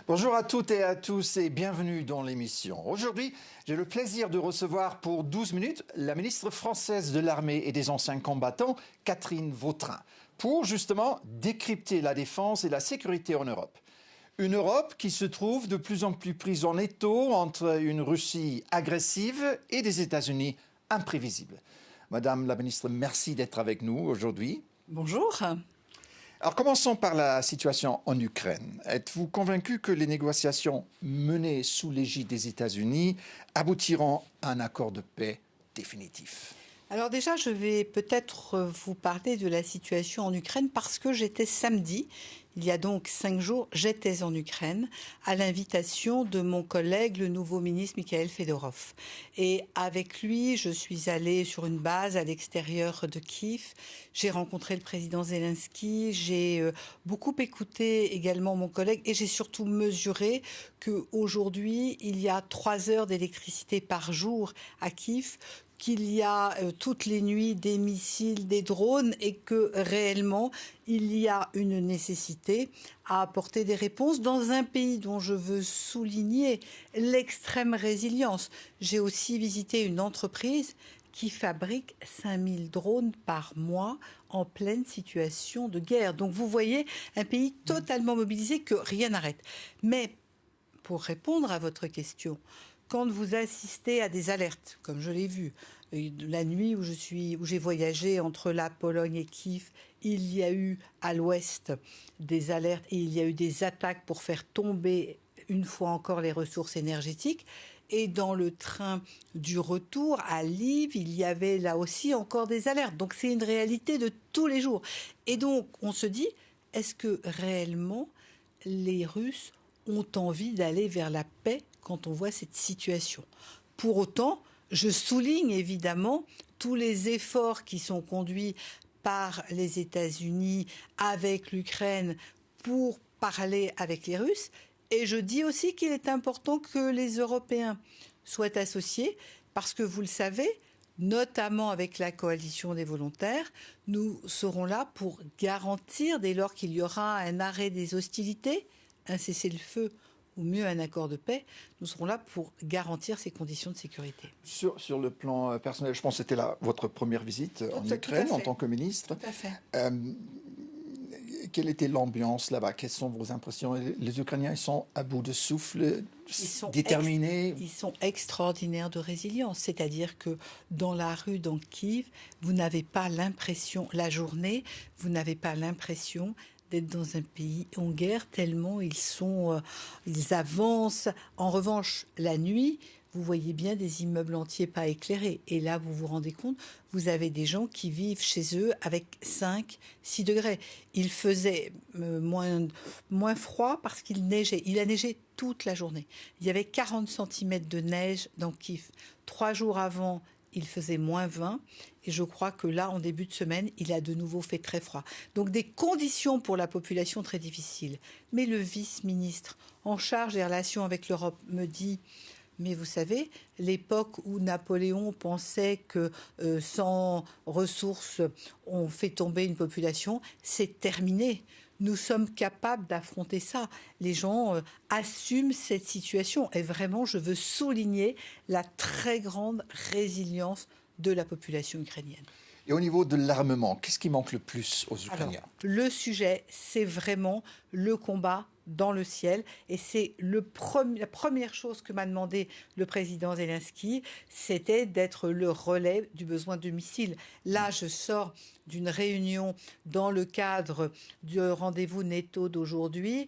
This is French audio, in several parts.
Bonjour à toutes et à tous et bienvenue dans l'émission. Aujourd'hui, j'ai le plaisir de recevoir pour 12 minutes la ministre française de l'Armée et des anciens combattants, Catherine Vautrin, pour justement décrypter la défense et la sécurité en Europe. Une Europe qui se trouve de plus en plus prise en étau entre une Russie agressive et des États-Unis imprévisibles. Madame la ministre, merci d'être avec nous aujourd'hui. Bonjour. Alors commençons par la situation en Ukraine. Êtes-vous convaincu que les négociations menées sous l'égide des États-Unis aboutiront à un accord de paix définitif ? Alors déjà, je vais peut-être vous parler de la situation en Ukraine parce que j'étais samedi, il y a donc 5 jours, j'étais en Ukraine à l'invitation de mon collègue, le nouveau ministre Mikhail Fedorov. Et avec lui, je suis allée sur une base à l'extérieur de Kiev. J'ai rencontré le président Zelensky, j'ai beaucoup écouté également mon collègue et j'ai surtout mesuré qu'aujourd'hui, il y a 3 heures d'électricité par jour à Kiev, qu'il y a toutes les nuits des missiles, des drones et que réellement il y a une nécessité à apporter des réponses dans un pays dont je veux souligner l'extrême résilience. J'ai aussi visité une entreprise qui fabrique 5000 drones par mois en pleine situation de guerre. Donc vous voyez un pays totalement mobilisé que rien n'arrête. Mais pour répondre à votre question, quand vous assistez à des alertes, comme je l'ai vu, la nuit où j'ai voyagé entre la Pologne et Kiev, il y a eu à l'ouest des alertes et il y a eu des attaques pour faire tomber une fois encore les ressources énergétiques. Et dans le train du retour à Lviv, il y avait là aussi encore des alertes. Donc c'est une réalité de tous les jours. Et donc on se dit, est-ce que réellement les Russes ont envie d'aller vers la paix quand on voit cette situation? Pour autant, je souligne évidemment tous les efforts qui sont conduits par les États-Unis avec l'Ukraine pour parler avec les Russes. Et je dis aussi qu'il est important que les Européens soient associés parce que vous le savez, notamment avec la coalition des volontaires, nous serons là pour garantir, dès lors qu'il y aura un arrêt des hostilités, un cessez-le-feu ou mieux un accord de paix, nous serons là pour garantir ces conditions de sécurité. Sur le plan personnel, je pense que c'était votre première visite en Ukraine en tant que ministre. Tout à fait. Quelle était l'ambiance là-bas? Quelles sont vos impressions? Les Ukrainiens, ils sont à bout de souffle, déterminés? Ils sont extraordinaires de résilience. C'est-à-dire que dans la rue, dans Kiev, vous n'avez pas l'impression, la journée, vous n'avez pas l'impression d'être dans un pays en guerre, tellement ils avancent. En revanche, la nuit, vous voyez bien des immeubles entiers pas éclairés. Et là, vous vous rendez compte, vous avez des gens qui vivent chez eux avec 5, 6 degrés. Il faisait moins froid parce qu'il neigeait. Il a neigé toute la journée. Il y avait 40 cm de neige dans Kiev. 3 jours avant, il faisait moins 20 et je crois que là, en début de semaine, il a de nouveau fait très froid. Donc des conditions pour la population très difficiles. Mais le vice-ministre en charge des relations avec l'Europe me dit « Mais vous savez, l'époque où Napoléon pensait que sans ressources, on fait tomber une population, c'est terminé. » Nous sommes capables d'affronter ça. Les gens assument cette situation. Et vraiment, je veux souligner la très grande résilience de la population ukrainienne. Et au niveau de l'armement, qu'est-ce qui manque le plus aux Ukrainiens? Alors, le sujet, c'est vraiment le combat dans le ciel. Et c'est la première chose que m'a demandé le président Zelensky, c'était d'être le relais du besoin de missiles. Là, je sors d'une réunion dans le cadre du rendez-vous NATO d'aujourd'hui.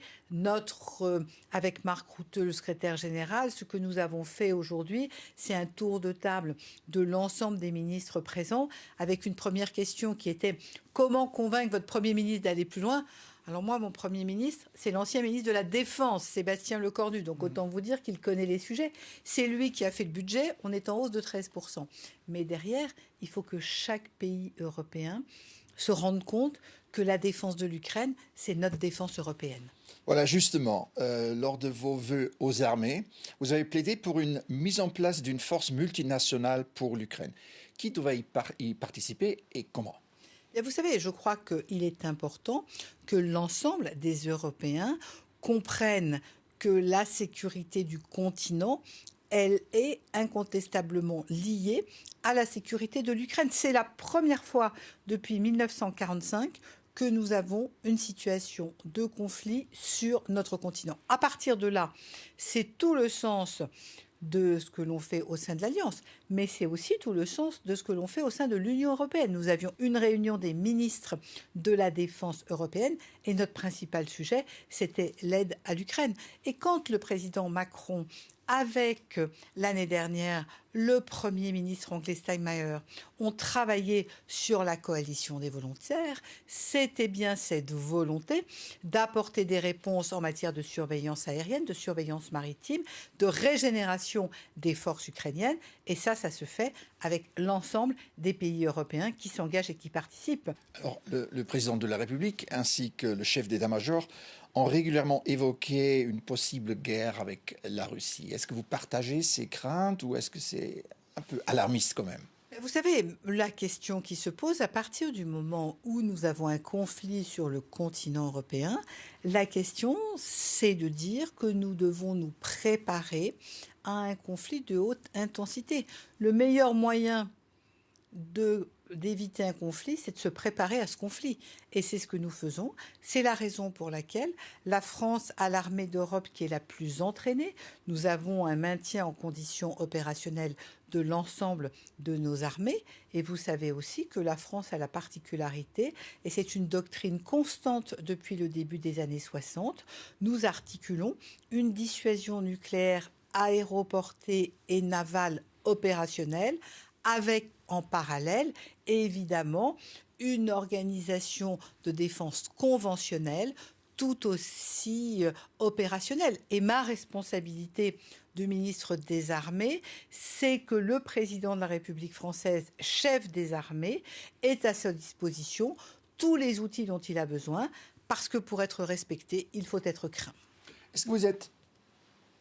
Avec Marc Rutte, le secrétaire général, ce que nous avons fait aujourd'hui, c'est un tour de table de l'ensemble des ministres présents, avec une première question qui était « Comment convaincre votre Premier ministre d'aller plus loin ?» Alors moi, mon Premier ministre, c'est l'ancien ministre de la Défense, Sébastien Lecornu. Donc autant vous dire qu'il connaît les sujets. C'est lui qui a fait le budget. On est en hausse de 13%. Mais derrière, il faut que chaque pays européen se rende compte que la défense de l'Ukraine, c'est notre défense européenne. Voilà, justement, lors de vos vœux aux armées, vous avez plaidé pour une mise en place d'une force multinationale pour l'Ukraine. Qui doit y participer et comment ? Et vous savez, je crois qu'il est important que l'ensemble des Européens comprennent que la sécurité du continent, elle est incontestablement liée à la sécurité de l'Ukraine. C'est la première fois depuis 1945 que nous avons une situation de conflit sur notre continent. À partir de là, c'est tout le sens de ce que l'on fait au sein de l'Alliance, mais c'est aussi tout le sens de ce que l'on fait au sein de l'Union européenne. Nous avions une réunion des ministres de la Défense européenne et notre principal sujet, c'était l'aide à l'Ukraine. Et quand le président Macron, avec l'année dernière le Premier ministre anglais Steinmeier, ont travaillé sur la coalition des volontaires, c'était bien cette volonté d'apporter des réponses en matière de surveillance aérienne, de surveillance maritime, de régénération des forces ukrainiennes. Et ça se fait avec l'ensemble des pays européens qui s'engagent et qui participent. Alors, le président de la République ainsi que le chef d'état-major ont régulièrement évoqué une possible guerre avec la Russie. Est-ce que vous partagez ces craintes ou est-ce que c'est un peu alarmiste quand même ? Vous savez, la question qui se pose à partir du moment où nous avons un conflit sur le continent européen, la question, c'est de dire que nous devons nous préparer à un conflit de haute intensité. Le meilleur moyen d'éviter un conflit, c'est de se préparer à ce conflit. Et c'est ce que nous faisons. C'est la raison pour laquelle la France a l'armée d'Europe qui est la plus entraînée. Nous avons un maintien en condition opérationnelle de l'ensemble de nos armées. Et vous savez aussi que la France a la particularité, et c'est une doctrine constante depuis le début des années 60, nous articulons une dissuasion nucléaire aéroportée et navale opérationnelle avec en parallèle, évidemment, une organisation de défense conventionnelle tout aussi opérationnelle. Et ma responsabilité de ministre des Armées, c'est que le président de la République française, chef des armées, ait à sa disposition tous les outils dont il a besoin, parce que pour être respecté, il faut être craint. Est-ce que vous êtes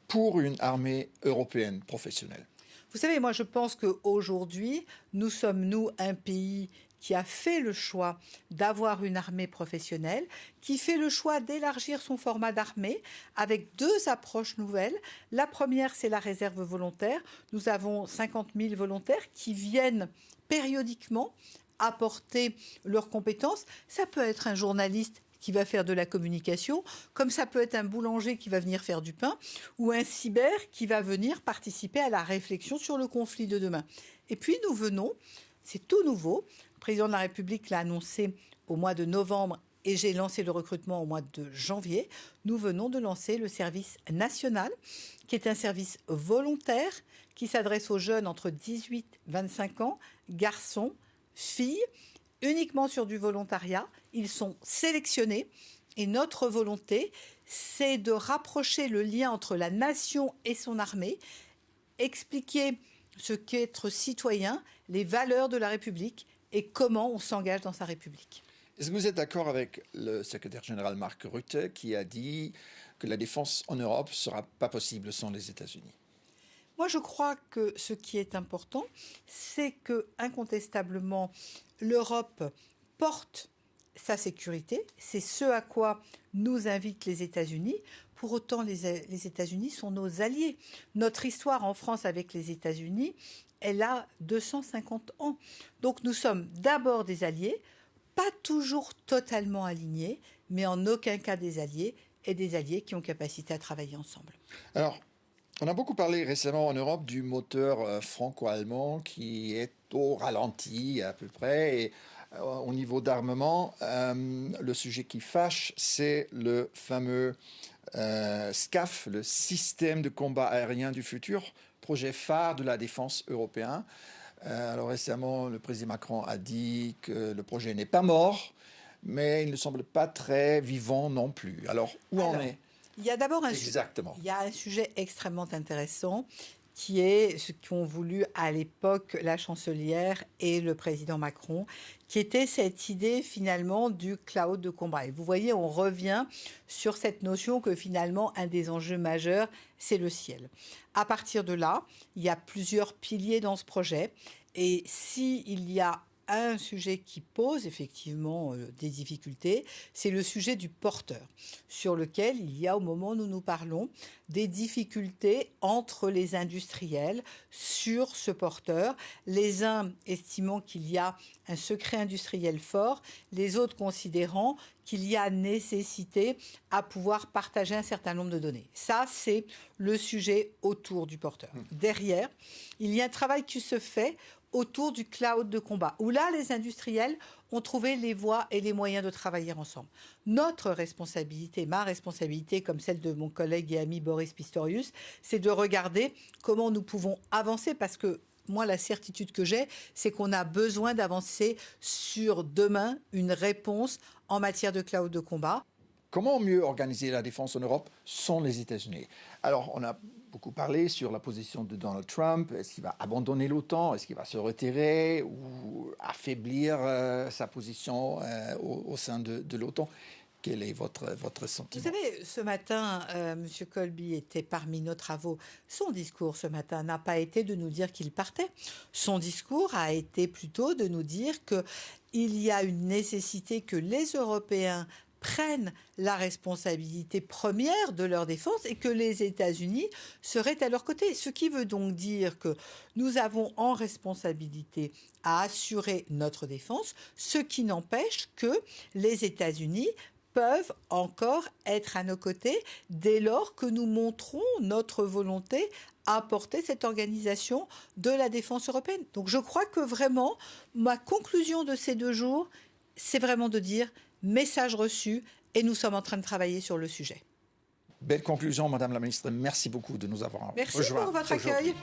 pour une armée européenne professionnelle ? Vous savez, moi je pense qu'aujourd'hui, nous sommes, nous, un pays qui a fait le choix d'avoir une armée professionnelle, qui fait le choix d'élargir son format d'armée avec deux approches nouvelles. La première, c'est la réserve volontaire. Nous avons 50 000 volontaires qui viennent périodiquement apporter leurs compétences. Ça peut être un journaliste qui va faire de la communication, comme ça peut être un boulanger qui va venir faire du pain, ou un cyber qui va venir participer à la réflexion sur le conflit de demain. Et puis nous venons, c'est tout nouveau, le président de la République l'a annoncé au mois de novembre et j'ai lancé le recrutement au mois de janvier, nous venons de lancer le service national, qui est un service volontaire qui s'adresse aux jeunes entre 18 et 25 ans, garçons, filles, uniquement sur du volontariat. Ils sont sélectionnés et notre volonté, c'est de rapprocher le lien entre la nation et son armée, expliquer ce qu'est être citoyen, les valeurs de la République et comment on s'engage dans sa République. Est-ce que vous êtes d'accord avec le secrétaire général Mark Rutte qui a dit que la défense en Europe ne sera pas possible sans les États-Unis ? Moi, je crois que ce qui est important, c'est que, incontestablement, l'Europe porte sa sécurité. C'est ce à quoi nous invitent les États-Unis. Pour autant, les États-Unis sont nos alliés. Notre histoire en France avec les États-Unis, elle a 250 ans. Donc nous sommes d'abord des alliés, pas toujours totalement alignés, mais en aucun cas des alliés, et des alliés qui ont capacité à travailler ensemble. Alors, on a beaucoup parlé récemment en Europe du moteur franco-allemand qui est au ralenti à peu près. Et au niveau d'armement, le sujet qui fâche, c'est le fameux SCAF, le système de combat aérien du futur, projet phare de la défense européenne. Alors récemment, le président Macron a dit que le projet n'est pas mort, mais il ne semble pas très vivant non plus. Alors, où en est ? Il y a d'abord Exactement. Il y a un sujet extrêmement intéressant qui est ce qu'ont voulu à l'époque la chancelière et le président Macron, qui était cette idée finalement du cloud de combat. Et vous voyez, on revient sur cette notion que finalement un des enjeux majeurs, c'est le ciel. À partir de là, il y a plusieurs piliers dans ce projet. Et s'il y a un sujet qui pose effectivement des difficultés, c'est le sujet du porteur, sur lequel il y a, au moment où nous nous parlons, des difficultés entre les industriels sur ce porteur, les uns estimant qu'il y a un secret industriel fort, les autres considérant qu'il y a nécessité à pouvoir partager un certain nombre de données. Ça, c'est le sujet autour du porteur. Derrière, il y a un travail qui se fait autour du cloud de combat, où là, les industriels ont trouvé les voies et les moyens de travailler ensemble. Notre responsabilité, ma responsabilité, comme celle de mon collègue et ami Boris Pistorius, c'est de regarder comment nous pouvons avancer, parce que moi, la certitude que j'ai, c'est qu'on a besoin d'avancer sur demain une réponse en matière de cloud de combat. Comment mieux organiser la défense en Europe sans les États-Unis? Alors, on a beaucoup parlé sur la position de Donald Trump. Est-ce qu'il va abandonner l'OTAN? Est-ce qu'il va se retirer ou affaiblir sa position au sein de l'OTAN? Quel est votre sentiment? Vous savez, ce matin, M. Colby était parmi nos travaux. Son discours ce matin n'a pas été de nous dire qu'il partait. Son discours a été plutôt de nous dire qu'il y a une nécessité que les Européens prennent la responsabilité première de leur défense et que les États-Unis seraient à leur côté. Ce qui veut donc dire que nous avons en responsabilité à assurer notre défense, ce qui n'empêche que les États-Unis peuvent encore être à nos côtés dès lors que nous montrons notre volonté à porter cette organisation de la défense européenne. Donc je crois que vraiment, ma conclusion de ces 2 jours, c'est vraiment de dire message reçu et nous sommes en train de travailler sur le sujet. Belle conclusion, Madame la Ministre. Merci beaucoup de nous avoir rejoints. Merci pour votre accueil.